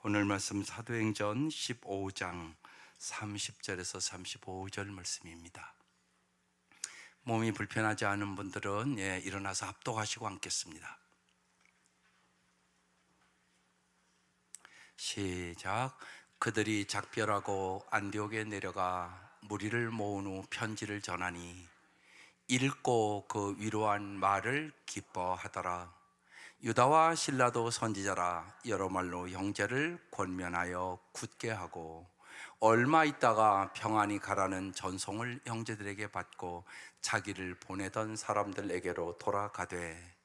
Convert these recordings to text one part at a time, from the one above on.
오늘 말씀 사도행전 15장 30절에서 35절 말씀입니다. 몸이 불편하지 않은 분들은 일어나서 합독하시고 앉겠습니다. 시작. 그들이 작별하고 안디옥에 내려가 무리를 모은 후 편지를 전하니 읽고 그 위로한 말을 기뻐하더라. 유다와 실라도 선지자라 여러 말로 형제를 권면하여 굳게 하고 얼마 있다가 평안히 가라는 전송을 형제들에게 받고 자기를 보내던 사람들에게로 돌아가되,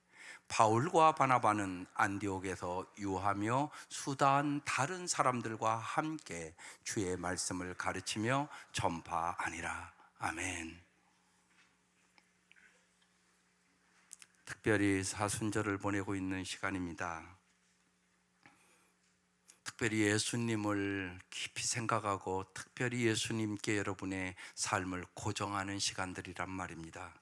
바울과 바나바는 안디옥에서 유하며 수다한 다른 사람들과 함께 주의 말씀을 가르치며 전파하니라. 아멘. 특별히 사순절을 보내고 있는 시간입니다. 특별히 예수님을 깊이 생각하고 특별히 예수님께 여러분의 삶을 고정하는 시간들이란 말입니다.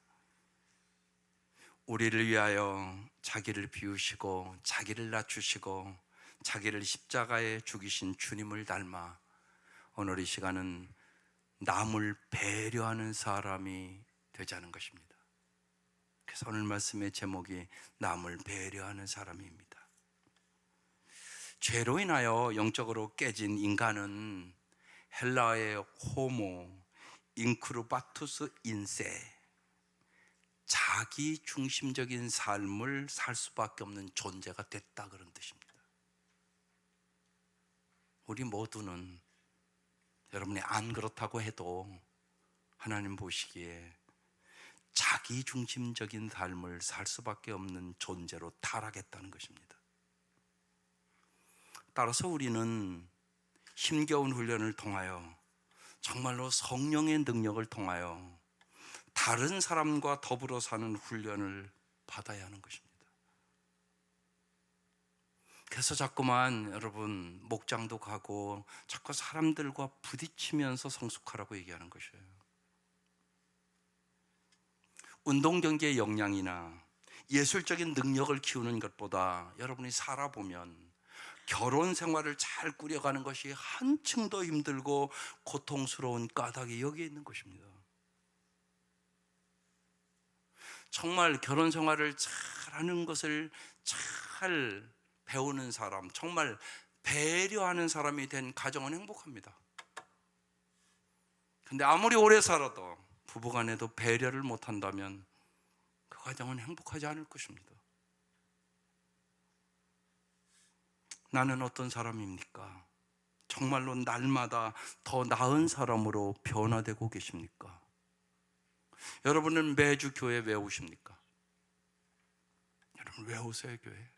우리를 위하여 자기를 비우시고 자기를 낮추시고 자기를 십자가에 죽이신 주님을 닮아 오늘 이 시간은 남을 배려하는 사람이 되자는 것입니다. 그래서 오늘 말씀의 제목이 남을 배려하는 사람입니다. 죄로 인하여 영적으로 깨진 인간은 헬라어의 호모 인크루바투스 인세, 자기 중심적인 삶을 살 수밖에 없는 존재가 됐다, 그런 뜻입니다. 우리 모두는 여러분이 안 그렇다고 해도 하나님 보시기에 자기 중심적인 삶을 살 수밖에 없는 존재로 타락했다는 것입니다. 따라서 우리는 힘겨운 훈련을 통하여 정말로 성령의 능력을 통하여 다른 사람과 더불어 사는 훈련을 받아야 하는 것입니다. 그래서 자꾸만 여러분 목장도 가고 자꾸 사람들과 부딪히면서 성숙하라고 얘기하는 것이에요. 운동 경기의 역량이나 예술적인 능력을 키우는 것보다 여러분이 살아보면 결혼 생활을 잘 꾸려가는 것이 한층 더 힘들고 고통스러운 까닭이 여기에 있는 것입니다. 정말 결혼 생활을 잘하는 것을 잘 배우는 사람, 정말 배려하는 사람이 된 가정은 행복합니다. 근데 아무리 오래 살아도 부부간에도 배려를 못한다면 그 가정은 행복하지 않을 것입니다. 나는 어떤 사람입니까? 정말로 날마다 더 나은 사람으로 변화되고 계십니까? 여러분은 매주 교회 왜 오십니까? 여러분 왜 오세요, 교회?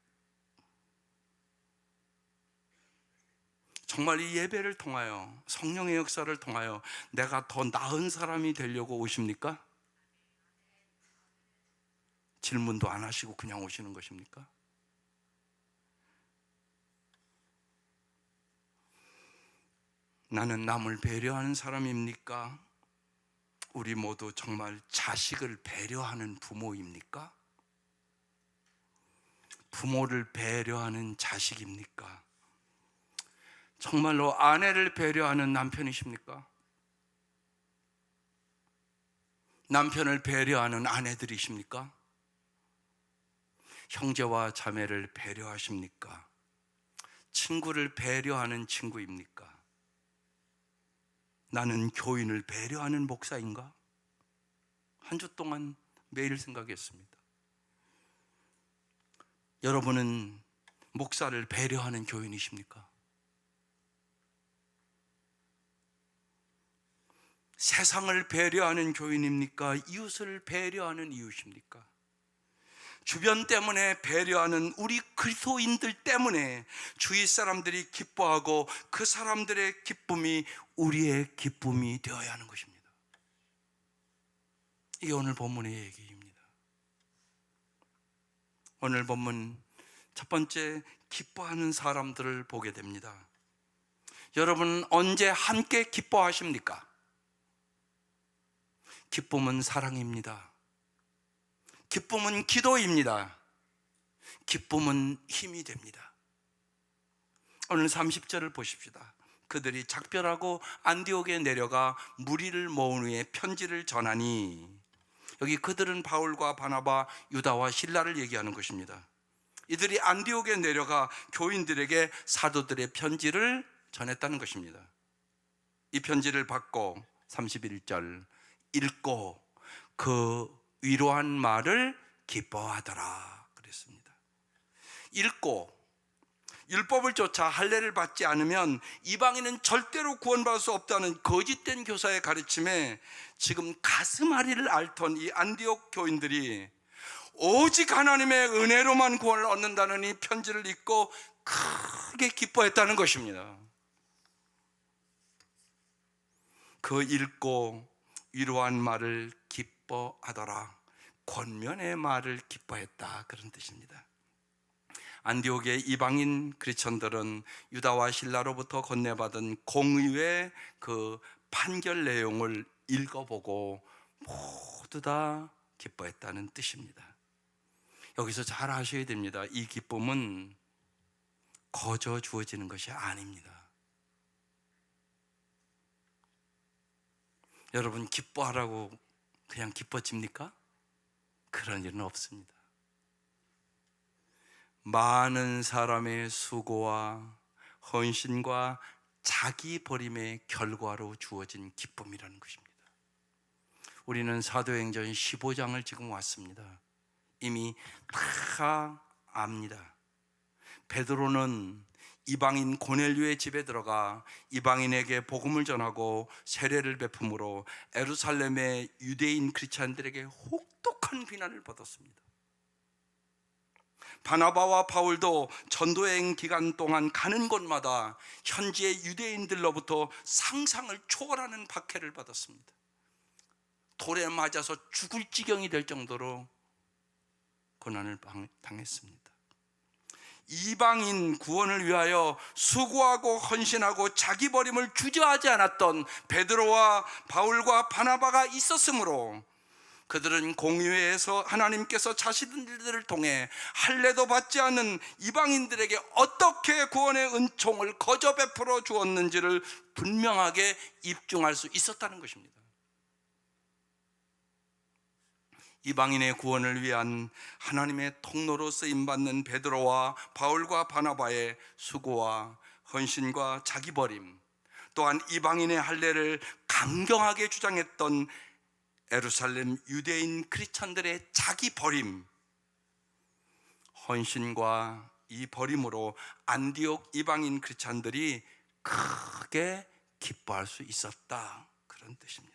정말 이 예배를 통하여 성령의 역사를 통하여 내가 더 나은 사람이 되려고 오십니까? 질문도 안 하시고 그냥 오시는 것입니까? 나는 남을 배려하는 사람입니까? 우리 모두 정말 자식을 배려하는 부모입니까? 부모를 배려하는 자식입니까? 정말로 아내를 배려하는 남편이십니까? 남편을 배려하는 아내들이십니까? 형제와 자매를 배려하십니까? 친구를 배려하는 친구입니까? 나는 교인을 배려하는 목사인가? 한 주 동안 매일 생각했습니다. 여러분은 목사를 배려하는 교인이십니까? 세상을 배려하는 교인입니까? 이웃을 배려하는 이웃입니까? 주변 때문에 배려하는 우리 그리스도인들 때문에 주위 사람들이 기뻐하고 그 사람들의 기쁨이 우리의 기쁨이 되어야 하는 것입니다. 이게 오늘 본문의 얘기입니다. 오늘 본문 첫 번째, 기뻐하는 사람들을 보게 됩니다. 여러분 언제 함께 기뻐하십니까? 기쁨은 사랑입니다. 기쁨은 기도입니다. 기쁨은 힘이 됩니다. 오늘 30절을 보십시다. 그들이 작별하고 안디옥에 내려가 무리를 모은 후에 편지를 전하니, 여기 그들은 바울과 바나바, 유다와 실라를 얘기하는 것입니다. 이들이 안디옥에 내려가 교인들에게 사도들의 편지를 전했다는 것입니다. 이 편지를 받고 31절 읽고 그 위로한 말을 기뻐하더라 그랬습니다. 읽고 율법을 쫓아 할례를 받지 않으면 이방인은 절대로 구원받을 수 없다는 거짓된 교사의 가르침에 지금 가슴앓이를 앓던 이 안디옥 교인들이 오직 하나님의 은혜로만 구원을 얻는다는 이 편지를 읽고 크게 기뻐했다는 것입니다. 그 읽고 위로한 말을 기뻐하더라, 권면의 말을 기뻐했다, 그런 뜻입니다. 안디옥의 이방인 크리스천들은 유다와 실라로부터 건네받은 공의의 그 판결 내용을 읽어보고 모두 다 기뻐했다는 뜻입니다. 여기서 잘 아셔야 됩니다. 이 기쁨은 거저 주어지는 것이 아닙니다. 여러분, 기뻐하라고 그냥 기뻐집니까? 그런 일은 없습니다. 많은 사람의 수고와 헌신과 자기 버림의 결과로 주어진 기쁨이라는 것입니다. 우리는 사도행전 15장을 지금 왔습니다. 이미 다 압니다. 베드로는 이방인 고넬료의 집에 들어가 이방인에게 복음을 전하고 세례를 베품으로 예루살렘의 유대인 크리스찬들에게 혹독한 비난을 받았습니다. 바나바와 바울도 전도여행 기간 동안 가는 곳마다 현지의 유대인들로부터 상상을 초월하는 박해를 받았습니다. 돌에 맞아서 죽을 지경이 될 정도로 고난을 당했습니다. 이방인 구원을 위하여 수고하고 헌신하고 자기 버림을 주저하지 않았던 베드로와 바울과 바나바가 있었으므로 그들은 공의회에서 하나님께서 자신들을 통해 할례도 받지 않는 이방인들에게 어떻게 구원의 은총을 거저 베풀어 주었는지를 분명하게 입증할 수 있었다는 것입니다. 이방인의 구원을 위한 하나님의 통로로 쓰임받는 베드로와 바울과 바나바의 수고와 헌신과 자기버림, 또한 이방인의 할례를 강경하게 주장했던 예루살렘 유대인 크리스찬들의 자기버림, 헌신과 이 버림으로 안디옥 이방인 크리스찬들이 크게 기뻐할 수 있었다, 그런 뜻입니다.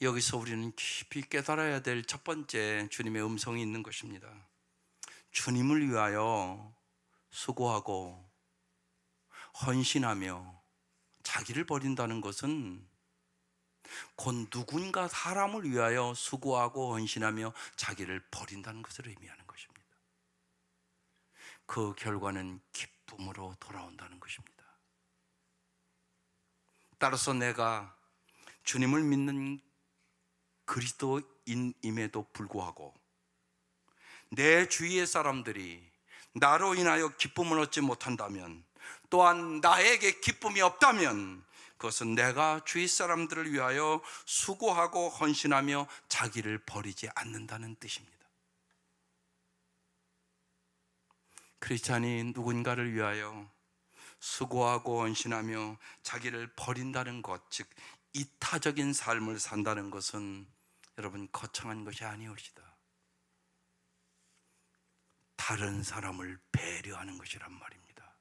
여기서 우리는 깊이 깨달아야 될 첫 번째 주님의 음성이 있는 것입니다. 주님을 위하여 수고하고 헌신하며 자기를 버린다는 것은 곧 누군가 사람을 위하여 수고하고 헌신하며 자기를 버린다는 것을 의미하는 것입니다. 그 결과는 기쁨으로 돌아온다는 것입니다. 따라서 내가 주님을 믿는 그리스도인임에도 불구하고 내 주위의 사람들이 나로 인하여 기쁨을 얻지 못한다면, 또한 나에게 기쁨이 없다면, 그것은 내가 주위 사람들을 위하여 수고하고 헌신하며 자기를 버리지 않는다는 뜻입니다. 크리스찬이 누군가를 위하여 수고하고 헌신하며 자기를 버린다는 것, 즉 이타적인 삶을 산다는 것은 여러분, 거창한 것이 아니옵시다. 다른 사람을 배려하는 것이란 말입니다.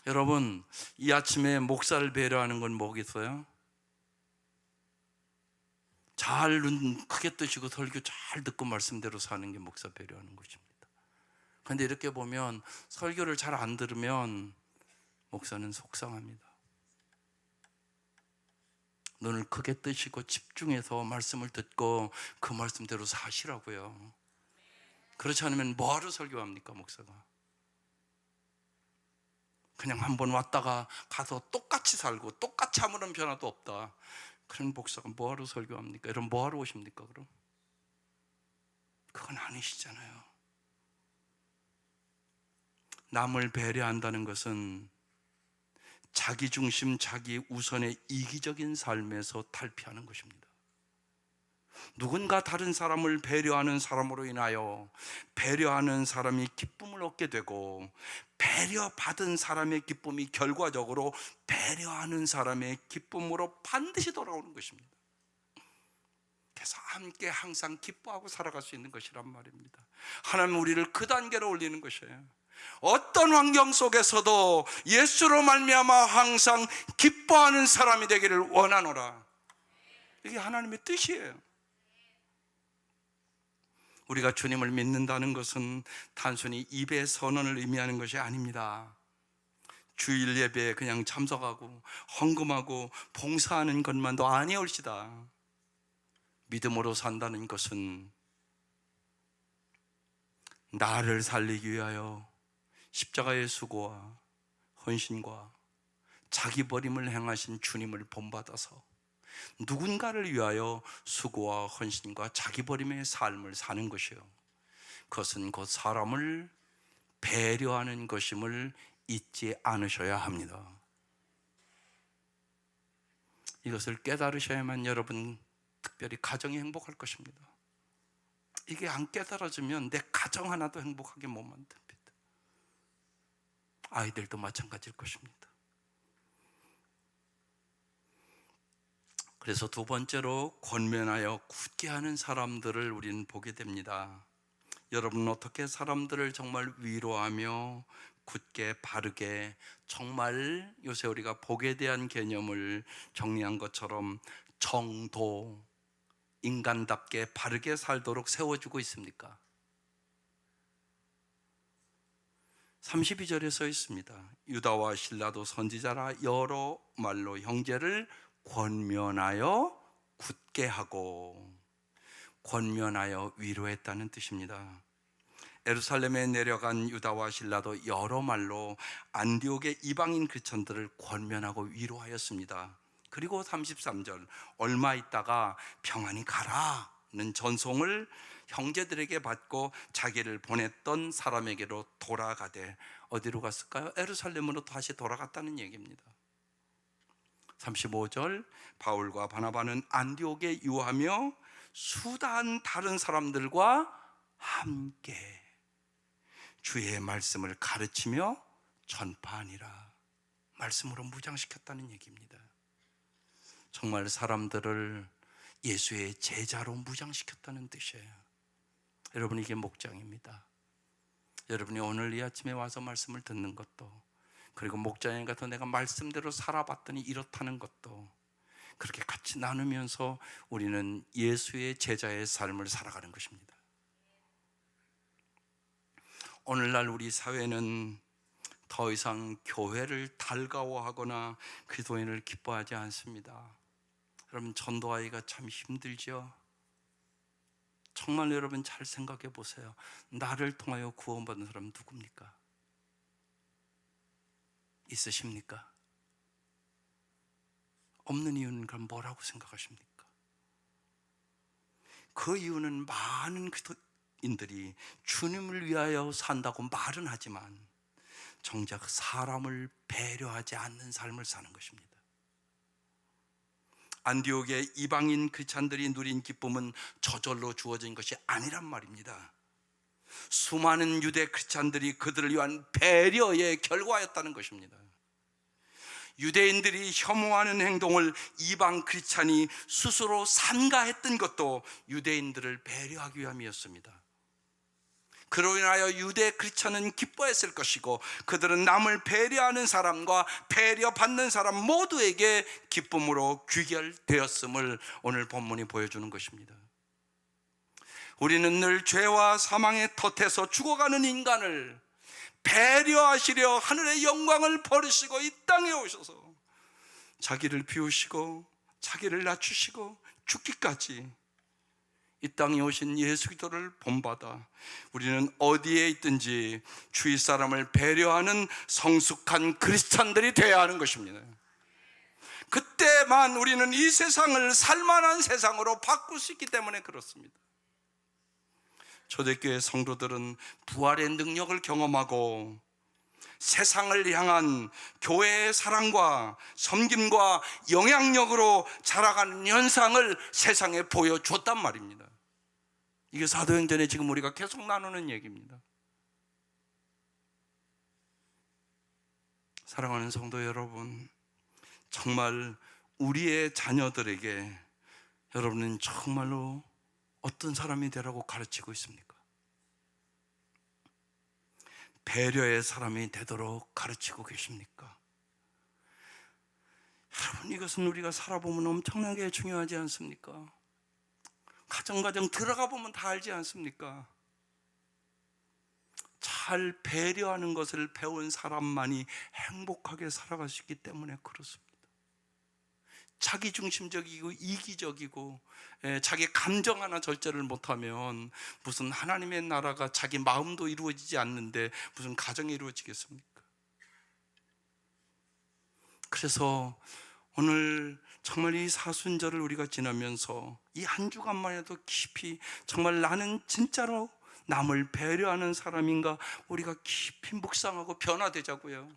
여러분, 이 아침에 목사를 배려하는 건 뭐겠어요? 잘 눈 크게 뜨시고 설교 잘 듣고 말씀대로 사는 게 목사 배려하는 것입니다. 그런데 이렇게 보면 설교를 잘 안 들으면 목사는 속상합니다. 눈을 크게 뜨시고 집중해서 말씀을 듣고 그 말씀대로 사시라고요. 그렇지 않으면 뭐하러 설교합니까, 목사가? 그냥 한번 왔다가 가서 똑같이 살고 똑같이 아무런 변화도 없다, 그런 목사가 뭐하러 설교합니까? 여러분, 뭐하러 오십니까 그럼? 그건 아니시잖아요. 남을 배려한다는 것은 자기 중심, 자기 우선의 이기적인 삶에서 탈피하는 것입니다. 누군가 다른 사람을 배려하는 사람으로 인하여 배려하는 사람이 기쁨을 얻게 되고, 배려받은 사람의 기쁨이 결과적으로 배려하는 사람의 기쁨으로 반드시 돌아오는 것입니다. 그래서 함께 항상 기뻐하고 살아갈 수 있는 것이란 말입니다. 하나님 우리를 그 단계로 올리는 것이에요. 어떤 환경 속에서도 예수로 말미암아 항상 기뻐하는 사람이 되기를 원하노라. 이게 하나님의 뜻이에요. 우리가 주님을 믿는다는 것은 단순히 입의 선언을 의미하는 것이 아닙니다. 주일 예배에 그냥 참석하고 헌금하고 봉사하는 것만도 아니올시다. 믿음으로 산다는 것은 나를 살리기 위하여 십자가의 수고와 헌신과 자기 버림을 행하신 주님을 본받아서 누군가를 위하여 수고와 헌신과 자기 버림의 삶을 사는 것이요, 그것은 곧 사람을 배려하는 것임을 잊지 않으셔야 합니다. 이것을 깨달으셔야만 여러분, 특별히 가정이 행복할 것입니다. 이게 안 깨달아지면 내 가정 하나도 행복하게 못 만듭니다. 아이들도 마찬가지일 것입니다. 그래서 두 번째로 권면하여 굳게 하는 사람들을 우리는 보게 됩니다. 여러분은 어떻게 사람들을 정말 위로하며 굳게 바르게, 정말 요새 우리가 복에 대한 개념을 정리한 것처럼 정도, 인간답게 바르게 살도록 세워주고 있습니까? 32절에 써 있습니다. 유다와 실라도 선지자라 여러 말로 형제를 권면하여 굳게 하고, 권면하여 위로했다는 뜻입니다. 예루살렘에 내려간 유다와 실라도 여러 말로 안디옥의 이방인 크리스천들을 권면하고 위로하였습니다. 그리고 33절, 얼마 있다가 평안히 가라는 전송을 형제들에게 받고 자기를 보냈던 사람에게로 돌아가되, 어디로 갔을까요? 예루살렘으로 다시 돌아갔다는 얘기입니다. 35절, 바울과 바나바는 안디옥에 유하며 수다한 다른 사람들과 함께 주의 말씀을 가르치며 전파하니라. 말씀으로 무장시켰다는 얘기입니다. 정말 사람들을 예수의 제자로 무장시켰다는 뜻이에요. 여러분, 이게 목장입니다. 여러분이 오늘 이 아침에 와서 말씀을 듣는 것도, 그리고 목장에 가서 내가 말씀대로 살아봤더니 이렇다는 것도, 그렇게 같이 나누면서 우리는 예수의 제자의 삶을 살아가는 것입니다. 오늘날 우리 사회는 더 이상 교회를 달가워하거나 그리스도인을 기뻐하지 않습니다. 여러분, 전도하기가 참 힘들죠. 정말 여러분 잘 생각해 보세요. 나를 통하여 구원받은 사람 누굽니까? 있으십니까? 없는 이유는 그럼 뭐라고 생각하십니까? 그 이유는 많은 그리스도인들이 주님을 위하여 산다고 말은 하지만 정작 사람을 배려하지 않는 삶을 사는 것입니다. 안디옥의 이방인 크리스찬들이 누린 기쁨은 저절로 주어진 것이 아니란 말입니다. 수많은 유대 크리스찬들이 그들을 위한 배려의 결과였다는 것입니다. 유대인들이 혐오하는 행동을 이방 크리스찬이 스스로 삼가했던 것도 유대인들을 배려하기 위함이었습니다. 그로 인하여 유대 크리스찬은 기뻐했을 것이고, 그들은 남을 배려하는 사람과 배려받는 사람 모두에게 기쁨으로 귀결되었음을 오늘 본문이 보여주는 것입니다. 우리는 늘 죄와 사망의 덫에서 죽어가는 인간을 배려하시려 하늘의 영광을 버리시고 이 땅에 오셔서 자기를 비우시고 자기를 낮추시고 죽기까지 이 땅에 오신 예수 그리스도를 본받아 우리는 어디에 있든지 주위 사람을 배려하는 성숙한 크리스찬들이 되어야 하는 것입니다. 그때만 우리는 이 세상을 살만한 세상으로 바꿀 수 있기 때문에 그렇습니다. 초대교회 성도들은 부활의 능력을 경험하고 세상을 향한 교회의 사랑과 섬김과 영향력으로 자라가는 현상을 세상에 보여줬단 말입니다. 이게 사도행전에 지금 우리가 계속 나누는 얘기입니다. 사랑하는 성도 여러분, 정말 우리의 자녀들에게 여러분은 정말로 어떤 사람이 되라고 가르치고 있습니까? 배려의 사람이 되도록 가르치고 계십니까? 여러분, 이것은 우리가 살아보면 엄청나게 중요하지 않습니까? 가정 들어가 보면 다 알지 않습니까? 잘 배려하는 것을 배운 사람만이 행복하게 살아갈 수 있기 때문에 그렇습니다. 자기중심적이고 이기적이고 자기 감정 하나 절제를 못하면 무슨 하나님의 나라가 자기 마음도 이루어지지 않는데 무슨 가정이 이루어지겠습니까? 그래서 오늘 정말 이 사순절을 우리가 지나면서 이 한 주간만 해도 깊이 정말 나는 진짜로 남을 배려하는 사람인가 우리가 깊이 묵상하고 변화되자고요.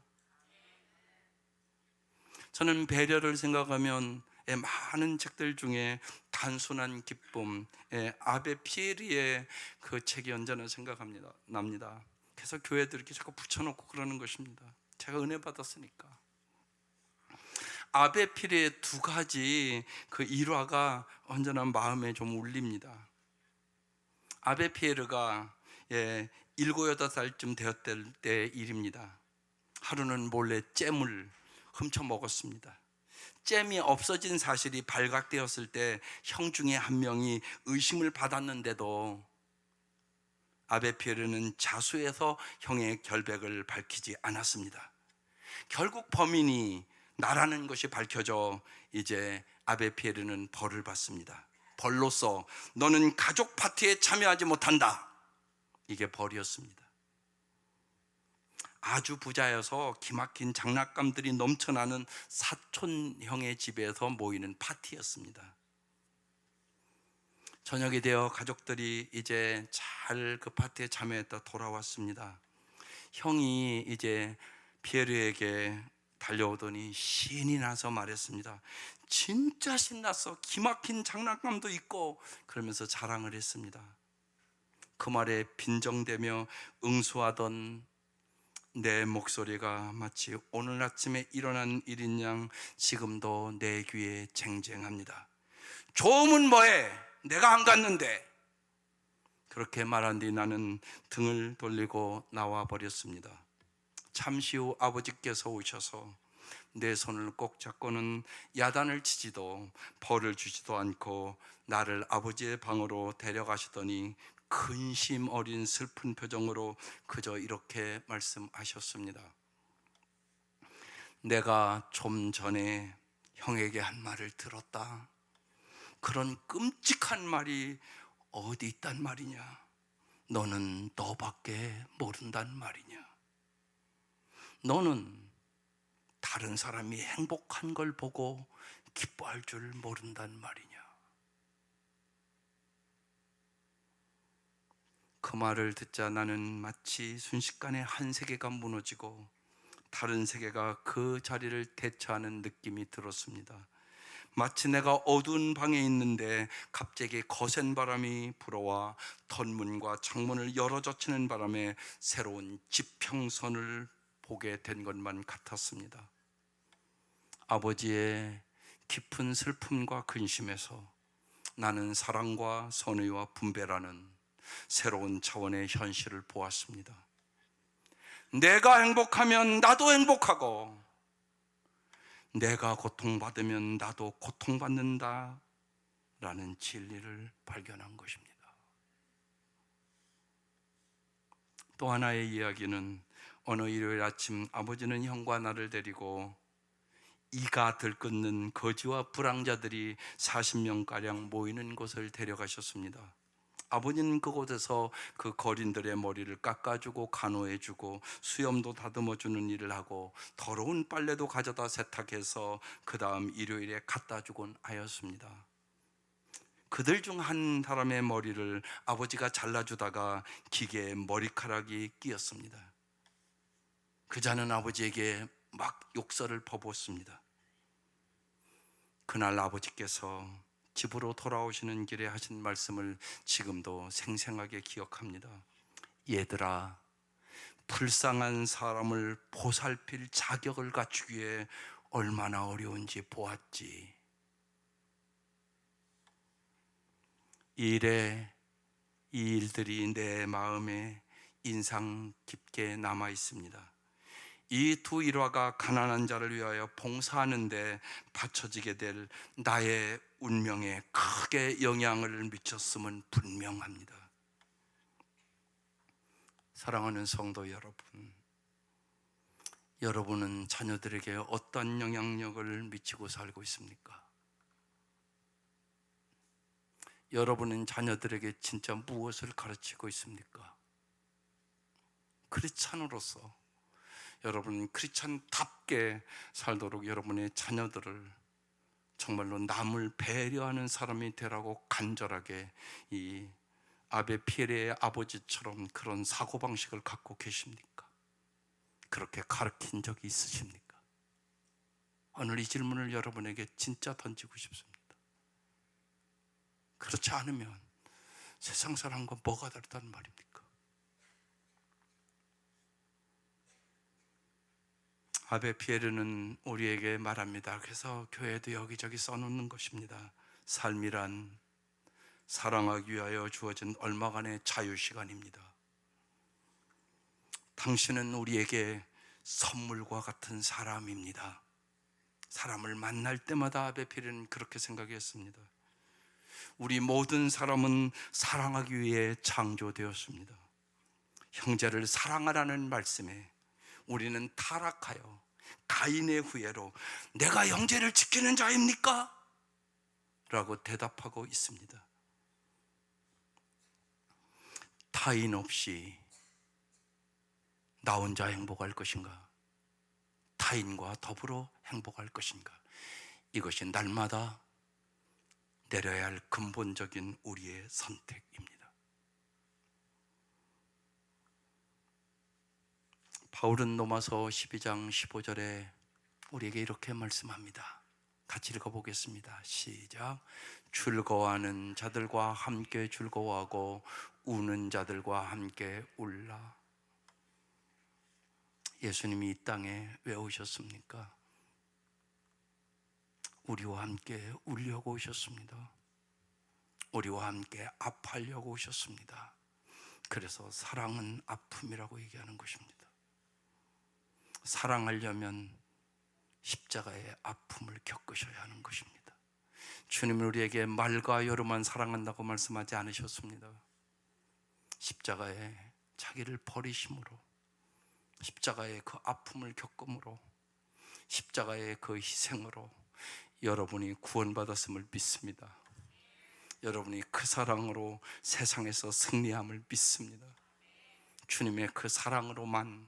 저는 배려를 생각하면 많은 책들 중에 단순한 기쁨, 아베 피에리의 그 책이 언제나 납니다. 그래서 교회들 이렇게 자꾸 붙여놓고 그러는 것입니다. 제가 은혜 받았으니까. 아베 피에리의 두 가지 그 일화가 언제나 마음에 좀 울립니다. 아베 피에르가 7, 8살쯤 되었을 때 일입니다. 하루는 몰래 잼을 훔쳐 먹었습니다. 잼이 없어진 사실이 발각되었을 때 형 중에 한 명이 의심을 받았는데도 아베 피에르는 자수해서 형의 결백을 밝히지 않았습니다. 결국 범인이 나라는 것이 밝혀져 이제 아베 피에르는 벌을 받습니다. 벌로서 너는 가족 파티에 참여하지 못한다. 이게 벌이었습니다. 아주 부자여서 기막힌 장난감들이 넘쳐나는 사촌형의 집에서 모이는 파티였습니다. 저녁이 되어 가족들이 이제 잘 그 파티에 참여했다 돌아왔습니다. 형이 이제 피에르에게 달려오더니 신이 나서 말했습니다. 진짜 신났어. 기막힌 장난감도 있고. 그러면서 자랑을 했습니다. 그 말에 빈정대며 응수하던 내 목소리가 마치 오늘 아침에 일어난 일인 양 지금도 내 귀에 쟁쟁합니다. 좋으면 뭐해? 내가 안 갔는데. 그렇게 말한 뒤 나는 등을 돌리고 나와 버렸습니다. 잠시 후 아버지께서 오셔서 내 손을 꼭 잡고는 야단을 치지도 벌을 주지도 않고 나를 아버지의 방으로 데려가시더니 근심 어린 슬픈 표정으로 그저 이렇게 말씀하셨습니다. 내가 좀 전에 형에게 한 말을 들었다. 그런 끔찍한 말이 어디 있단 말이냐? 너는 너밖에 모른단 말이냐? 너는 다른 사람이 행복한 걸 보고 기뻐할 줄 모른단 말이냐? 그 말을 듣자 나는 마치 순식간에 한 세계가 무너지고 다른 세계가 그 자리를 대처하는 느낌이 들었습니다. 마치 내가 어두운 방에 있는데 갑자기 거센 바람이 불어와 덧문과 창문을 열어젖히는 바람에 새로운 지평선을 보게 된 것만 같았습니다. 아버지의 깊은 슬픔과 근심에서 나는 사랑과 선의와 분배라는 새로운 차원의 현실을 보았습니다. 내가 행복하면 나도 행복하고 내가 고통받으면 나도 고통받는다 라는 진리를 발견한 것입니다. 또 하나의 이야기는 어느 일요일 아침 아버지는 형과 나를 데리고 이가 들끓는 거지와 불황자들이 40명가량 모이는 곳을 데려가셨습니다. 아버지는 그곳에서 그 거린들의 머리를 깎아주고 간호해주고 수염도 다듬어주는 일을 하고 더러운 빨래도 가져다 세탁해서 그 다음 일요일에 갖다주곤 하였습니다. 그들 중 한 사람의 머리를 아버지가 잘라주다가 기계에 머리카락이 끼었습니다. 그자는 아버지에게 막 욕설을 퍼붓습니다. 그날 아버지께서 집으로 돌아오시는 길에 하신 말씀을 지금도 생생하게 기억합니다. 얘들아, 불쌍한 사람을 보살필 자격을 갖추기에 얼마나 어려운지 보았지. 이 일들이 내 마음에 인상 깊게 남아 있습니다. 이 두 일화가 가난한 자를 위하여 봉사하는 데 바쳐지게 될 나의 운명에 크게 영향을 미쳤음은 분명합니다. 사랑하는 성도 여러분, 여러분은 자녀들에게 어떤 영향력을 미치고 살고 있습니까? 여러분은 자녀들에게 진짜 무엇을 가르치고 있습니까? 크리스찬으로서 여러분은 크리스찬답게 살도록 여러분의 자녀들을 정말로 남을 배려하는 사람이 되라고 간절하게 이 아베 피에르의 아버지처럼 그런 사고방식을 갖고 계십니까? 그렇게 가르친 적이 있으십니까? 오늘 이 질문을 여러분에게 진짜 던지고 싶습니다. 그렇지 않으면 세상 사람과 뭐가 다르다는 말입니까? 아베 피에르는 우리에게 말합니다. 그래서 교회도 여기저기 써놓는 것입니다. 삶이란 사랑하기 위하여 주어진 얼마간의 자유시간입니다. 당신은 우리에게 선물과 같은 사람입니다. 사람을 만날 때마다 아베 피에르는 그렇게 생각했습니다. 우리 모든 사람은 사랑하기 위해 창조되었습니다. 형제를 사랑하라는 말씀에 우리는 타락하여 가인의 후예로 내가 형제를 지키는 자입니까? 라고 대답하고 있습니다. 타인 없이 나 혼자 행복할 것인가? 타인과 더불어 행복할 것인가? 이것이 날마다 내려야 할 근본적인 우리의 선택입니다. 바울은 로마서 12장 15절에 우리에게 이렇게 말씀합니다. 같이 읽어보겠습니다. 시작. 즐거워하는 자들과 함께 즐거워하고 우는 자들과 함께 울라. 예수님이 이 땅에 왜 오셨습니까? 우리와 함께 울려고 오셨습니다. 우리와 함께 아파하려고 오셨습니다. 그래서 사랑은 아픔이라고 얘기하는 것입니다. 사랑하려면 십자가의 아픔을 겪으셔야 하는 것입니다. 주님은 우리에게 말과 여로만 사랑한다고 말씀하지 않으셨습니다. 십자가에 자기를 버리심으로, 십자가의 그 아픔을 겪음으로, 십자가의 그 희생으로 여러분이 구원받았음을 믿습니다. 여러분이 그 사랑으로 세상에서 승리함을 믿습니다. 주님의 그 사랑으로만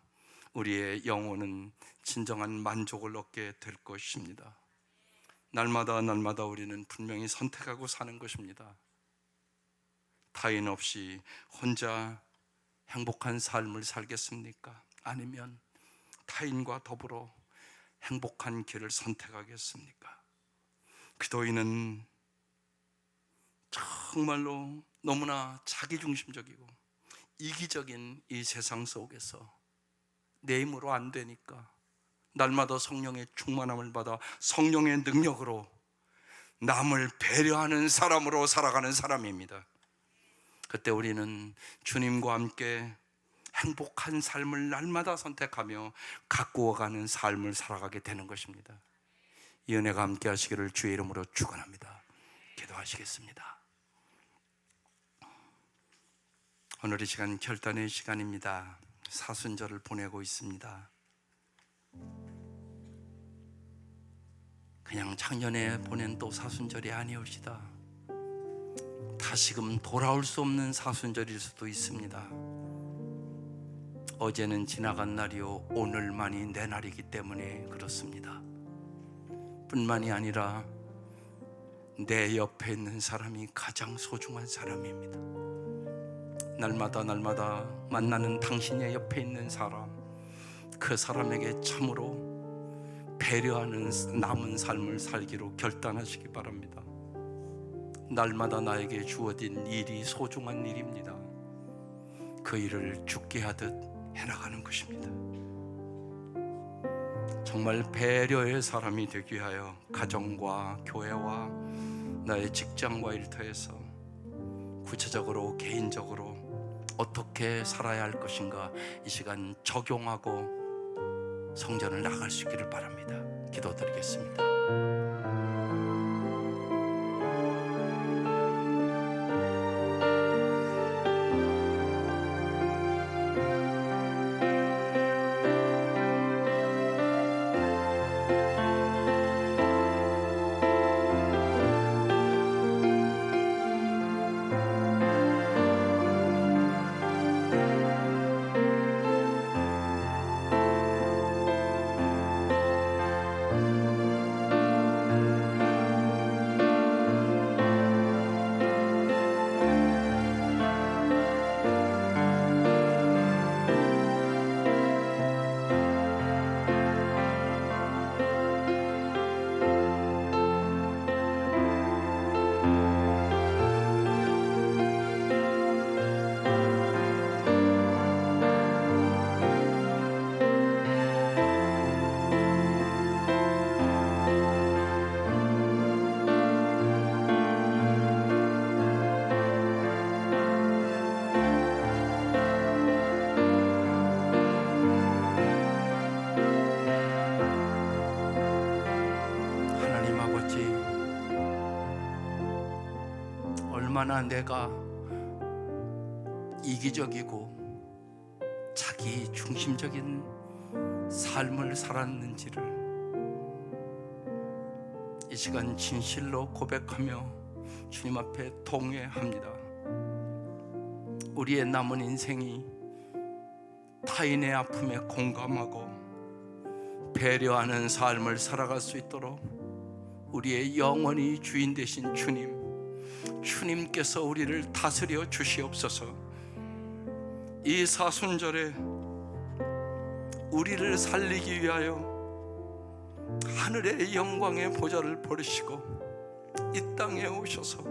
우리의 영혼은 진정한 만족을 얻게 될 것입니다. 날마다 우리는 분명히 선택하고 사는 것입니다. 타인 없이 혼자 행복한 삶을 살겠습니까? 아니면 타인과 더불어 행복한 길을 선택하겠습니까? 기도인은 정말로 너무나 자기중심적이고 이기적인 이 세상 속에서 내 힘으로 안 되니까 날마다 성령의 충만함을 받아 성령의 능력으로 남을 배려하는 사람으로 살아가는 사람입니다. 그때 우리는 주님과 함께 행복한 삶을 날마다 선택하며 가꾸어가는 삶을 살아가게 되는 것입니다. 이 은혜가 함께 하시기를 주의 이름으로 축원합니다. 기도하시겠습니다. 오늘 이 시간 결단의 시간입니다. 사순절을 보내고 있습니다. 그냥 작년에 보낸 또 사순절이 아니옵시다. 다시금 돌아올 수 없는 사순절일 수도 있습니다. 어제는 지나간 날이요 오늘만이 내 날이기 때문에 그렇습니다. 뿐만이 아니라 내 옆에 있는 사람이 가장 소중한 사람입니다. 날마다 만나는 당신의 옆에 있는 사람, 그 사람에게 참으로 배려하는 남은 삶을 살기로 결단하시기 바랍니다. 날마다 나에게 주어진 일이 소중한 일입니다. 그 일을 죽게 하듯 해나가는 것입니다. 정말 배려의 사람이 되기 위하여 가정과 교회와 나의 직장과 일터에서 구체적으로 개인적으로 어떻게 살아야 할 것인가 이 시간 적용하고 성전을 나갈 수 있기를 바랍니다. 기도드리겠습니다. 하나님 아버지, 얼마나 내가 이기적이고 자기 중심적인 삶을 살았는지를 이 시간 진실로 고백하며 주님 앞에 통회합니다. 우리의 남은 인생이 타인의 아픔에 공감하고 배려하는 삶을 살아갈 수 있도록 우리의 영원히 주인 되신 주님께서 우리를 다스려 주시옵소서. 이 사순절에 우리를 살리기 위하여 하늘의 영광의 보좌를 버리시고 이 땅에 오셔서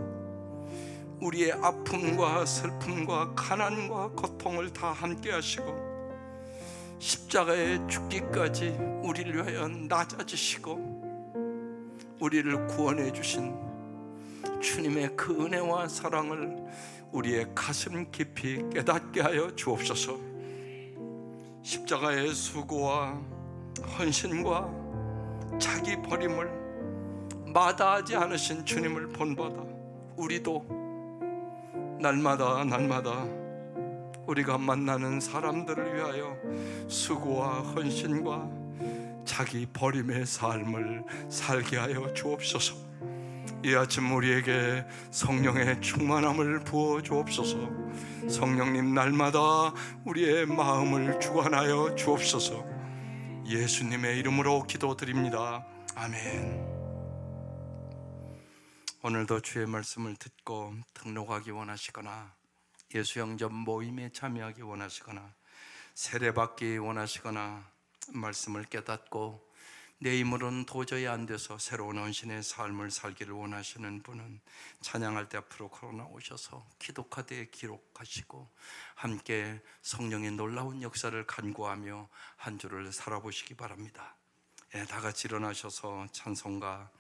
우리의 아픔과 슬픔과 가난과 고통을 다 함께 하시고 십자가에 죽기까지 우리를 위하여 낮아지시고 우리를 구원해 주신 주님의 그 은혜와 사랑을 우리의 가슴 깊이 깨닫게 하여 주옵소서. 십자가의 수고와 헌신과 자기 버림을 마다하지 않으신 주님을 본받아 우리도 날마다 우리가 만나는 사람들을 위하여 수고와 헌신과 자기 버림의 삶을 살게 하여 주옵소서. 이 아침 우리에게 성령의 충만함을 부어 주옵소서. 성령님 날마다 우리의 마음을 주관하여 주옵소서. 예수님의 이름으로 기도드립니다. 아멘. 오늘도 주의 말씀을 듣고 등록하기 원하시거나 예수영접 모임에 참여하기 원하시거나 세례받기 원하시거나 말씀을 깨닫고 내 힘으로는 도저히 안 돼서 새로운 헌신의 삶을 살기를 원하시는 분은 찬양할 때 앞으로 걸어나오셔서 기독카드에 기록하시고 함께 성령의 놀라운 역사를 간구하며 한 주를 살아보시기 바랍니다. 다 같이 일어나셔서 찬송가